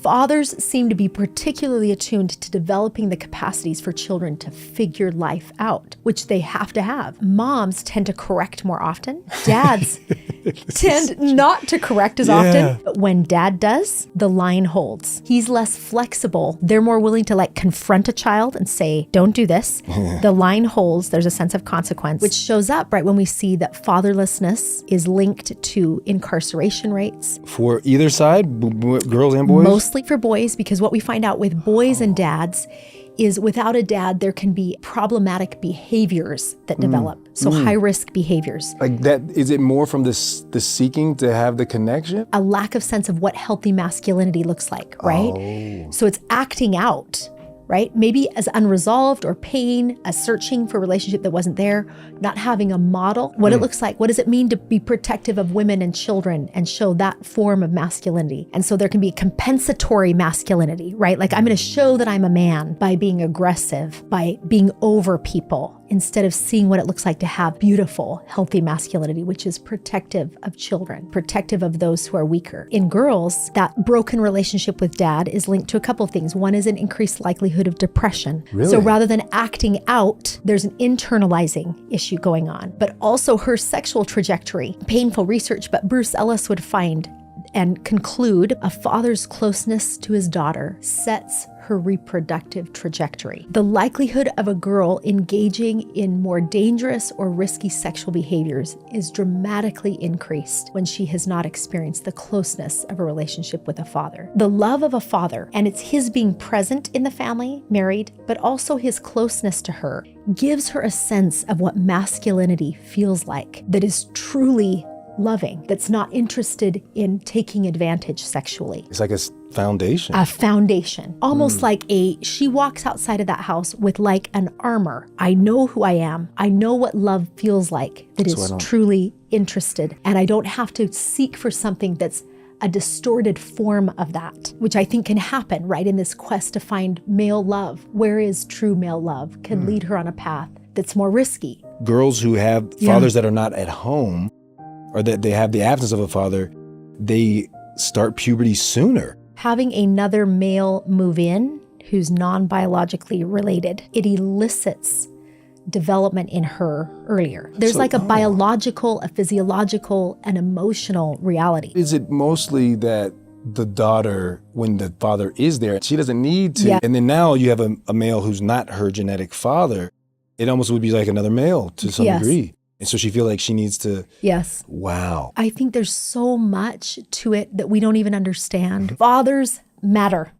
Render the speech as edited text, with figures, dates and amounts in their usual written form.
Fathers seem to be particularly attuned to developing the capacities for children to figure life out, which they have to have. Moms tend to correct more often. Dads tend not to correct as often. But when dad does, the line holds. He's less flexible. They're more willing to confront a child and say, don't do this. The line holds. There's a sense of consequence, which shows up right when we see that fatherlessness is linked to incarceration rates. For either side, girls and boys? Mostly for boys, because what we find out with boys and dads is without a dad, there can be problematic behaviors that develop. So high-risk behaviors. Like that, is it more from the seeking to have the connection? A lack of sense of what healthy masculinity looks like, right? Oh. So it's acting out, right? Maybe as unresolved or pain, a searching for a relationship that wasn't there, not having a model, what it looks like. What does it mean to be protective of women and children and show that form of masculinity? And so there can be compensatory masculinity, right? Like I'm going to show that I'm a man by being aggressive, by being over people, instead of seeing what it looks like to have beautiful, healthy masculinity, which is protective of children, protective of those who are weaker. In girls, that broken relationship with dad is linked to a couple of things. One is an increased likelihood of depression. Really? So rather than acting out, there's an internalizing issue going on. But also her sexual trajectory, painful research, but Bruce Ellis would find and conclude a father's closeness to his daughter sets her reproductive trajectory. The likelihood of a girl engaging in more dangerous or risky sexual behaviors is dramatically increased when she has not experienced the closeness of a relationship with a father. The love of a father, and it's his being present in the family, married, but also his closeness to her, gives her a sense of what masculinity feels like that is truly loving, that's not interested in taking advantage sexually. It's like a foundation. A foundation. Almost like she walks outside of that house with like an armor. I know who I am. I know what love feels like that is truly interested. And I don't have to seek for something that's a distorted form of that, which I think can happen, right, in this quest to find male love. Where is true male love? Can lead her on a path that's more risky. Girls who have fathers that are not at home, or that they have the absence of a father, they start puberty sooner. Having another male move in who's non-biologically related, it elicits development in her earlier. There's like a biological, a physiological, an emotional reality. Is it mostly that the daughter, when the father is there, she doesn't need to, and then now you have a male who's not her genetic father, it almost would be like another male to some degree. And so she feels like she needs to. Yes. Wow. I think there's so much to it that we don't even understand. Fathers matter.